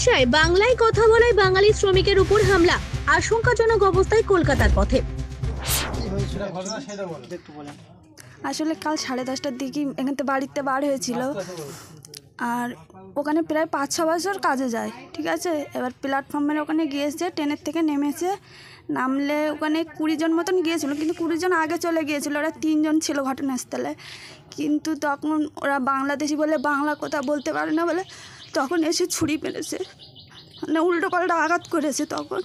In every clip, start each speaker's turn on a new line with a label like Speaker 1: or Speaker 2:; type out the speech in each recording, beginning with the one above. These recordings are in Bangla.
Speaker 1: উড়িষ্যায় বাংলায় কথা বলায় বাঙালি শ্রমিকের উপর হামলা, আশঙ্কাজনক অবস্থায় কলকাতার পথে।
Speaker 2: আসলে কাল 10:30টার দিকে এখান থেকে বাড়িতে বার হয়েছিল, আর ওখানে প্রায় 5-6 বছর কাজে যায়, ঠিক আছে। এবার প্ল্যাটফর্মের ওখানে গিয়েছে, ট্রেনের থেকে নেমেছে, নামলে ওখানে 20 জন মতন গিয়েছিল, কিন্তু 20 জন আগে চলে গিয়েছিল, ওরা 3 জন ছিল ঘটনাস্থলে। কিন্তু তখন ওরা বাংলাদেশি বলে বাংলা কথা বলতে পারে না বলে তখন এসে ছুরি মেরেছে, মানে উল্টো পাল্টা আঘাত করেছে। তখন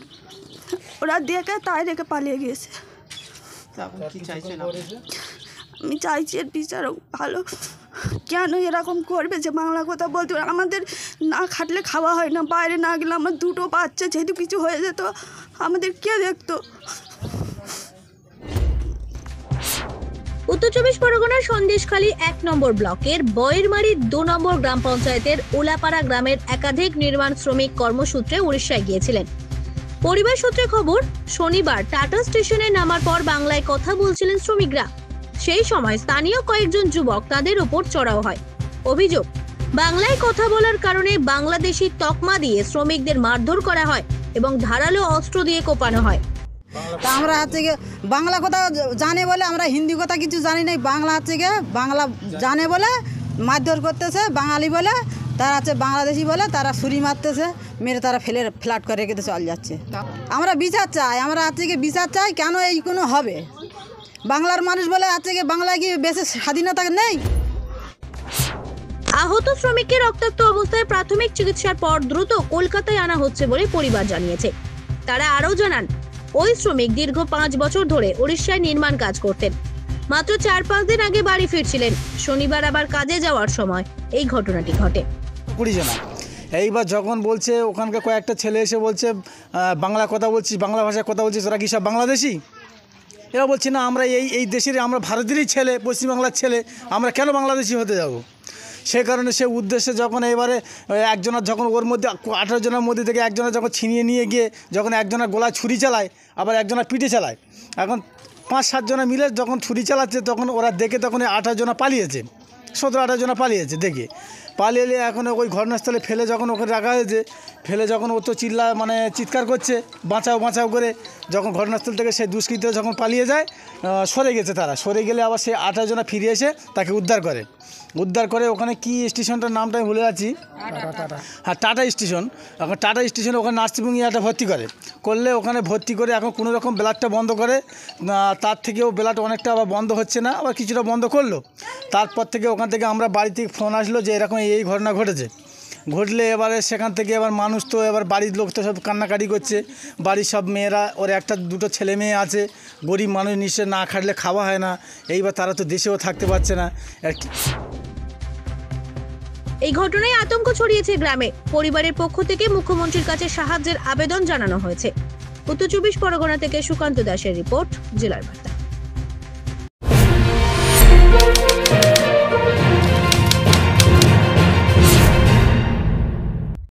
Speaker 2: ওরা দেখে তাই রেখে পালিয়ে গিয়েছে। আমি চাইছি এর বিচার ভালো। কেন এরকম করবে যে বাংলা কথা বলতে পারে? আমাদের না খাটলে খাওয়া হয় না, বাইরে না গেলে আমার 2টো বাচ্চা, যেহেতু কিছু হয়ে যেত আমাদের কে দেখতো?
Speaker 1: উত্তর 24 পরগনার সন্দেশখালী 1 নম্বর ব্লকের বয়েরমারি 2 নম্বর গ্রাম পঞ্চায়েতের ওলাপাড়া গ্রামের একাধিক নির্মাণ শ্রমিক কর্মসূত্রে উড়িষ্যায় গিয়েছিলেন। পরিবার সূত্রে খবর, শনিবার টাটা স্টেশনে নামার পর বাংলায় কথা বলছিলেন শ্রমিকরা। সেই সময় স্থানীয় কয়েকজন যুবক তাদের উপর চড়াও হয়। অভিযোগ, বাংলায় কথা বলার কারণে বাংলাদেশি তকমা দিয়ে শ্রমিকদের মারধর করা হয় এবং ধারালো অস্ত্র দিয়ে কোপানো হয়।
Speaker 3: তা আমরা হচ্ছে গিয়ে বাংলা কথা জানে বলে, আমরা হিন্দি কথা কিছু জানি না, বাংলা হচ্ছে গিয়ে বাংলা জানে বলে মারধর করতেছে। বাঙালি বলে তারা হচ্ছে বাংলাদেশি বলে তারা ছুরি মারতেছে, মেরে তারা ফ্ল্যাট করে রেখে চলে যাচ্ছে। আমরা বিচার চাই, আমরা হচ্ছে গিয়ে বিচার চাই। কেন এই কোনো হবে? বাংলার মানুষ বলে হচ্ছে গিয়ে বাংলায় কি বেশি স্বাধীনতা নেই?
Speaker 1: আহত শ্রমিককে রক্তাক্ত অবস্থায় প্রাথমিক চিকিৎসার পর দ্রুত কলকাতায় আনা হচ্ছে বলে পরিবার জানিয়েছে। তারা আরও জানান, ওই শ্রমিক দীর্ঘ 5 বছর ধরে উড়িষ্যায় নির্মাণ কাজ করতেন। মাত্র 4-5 দিন আগে বাড়ি ফিরছিলেন। শনিবার আবার কাজে যাওয়ার সময় এই ঘটনাটি ঘটে।
Speaker 4: 20 জন এইবার যখন বলছে, ওখানকার কয়েকটা ছেলে এসে বলছে বাংলা কথা বলছিস, বাংলা ভাষায় কথা বলছিস, ওরা কি সব বাংলাদেশি? এরা বলছে না, আমরা এই দেশের, আমরা ভারতেরই ছেলে, পশ্চিমবাংলার ছেলে, আমরা কেন বাংলাদেশি হতে যাব? সে কারণে সে উদ্দেশ্যে যখন এবারে একজনের, যখন ওর মধ্যে 18 জনের মধ্যে থেকে একজনের যখন ছিনিয়ে নিয়ে গিয়ে যখন একজনের গলায় ছুরি চালায়, আবার একজনের পিঠে চালায়, এখন 5-7 জনে মিলে যখন ছুরি চালাচ্ছে তখন ওরা দেখে তখন 18 জনা পালিয়েছে, 17-18 জনা পালিয়েছে। দেখে পালিয়ে এখন ওই ঘটনাস্থলে ফেলে যখন ওখানে রাখা হয়েছে, ফেলে যখন ও তো মানে চিৎকার করছে বাঁচাও বাঁচাও করে, যখন ঘটনাস্থল থেকে সেই দুষ্কৃতীরা যখন পালিয়ে যায়, সরে গেছে। তারা সরে গেলে আবার সেই 18 জনা ফিরে এসে তাকে উদ্ধার করে ওখানে কি স্টেশনটার নামটা আমি ভুলে যাচ্ছি, হ্যাঁ টাটা স্টেশন। এখন টাটা স্টেশনে ওখানে নার্সিংহোমে একটা করলে ওখানে ভর্তি করে এখন কোনো রকম ব্লাডটা বন্ধ করে, তার থেকেও ব্লাড অনেকটা আবার বন্ধ হচ্ছে না, আবার কিছুটা বন্ধ করলো। তারপর থেকে ওখান থেকে আমরা বাড়ি থেকে ফোন আসলো যে এরকম এই ঘটনা ঘটলে এবারে সেখান থেকে এবার মানুষ তো এবার বাড়ির লোক তো সব কান্নাকাটি করছে, বাড়ির সব মেয়েরা, ওর 1-2 ছেলে মেয়ে আছে, গরিব মানুষ, নিশ্চয় না খাটলে খাওয়া হয় না, এইবার তারা তো দেশেও থাকতে পারছে না।
Speaker 1: এই ঘটনায় আতঙ্ক ছড়িয়েছে গ্রামে। পরিবারের পক্ষ থেকে মুখ্যমন্ত্রীর কাছে সাহায্যের আবেদন জানানো হয়েছে। উত্তর 24 পরগনা থেকে সুকান্ত দাসের রিপোর্ট, জেলার বার্তা।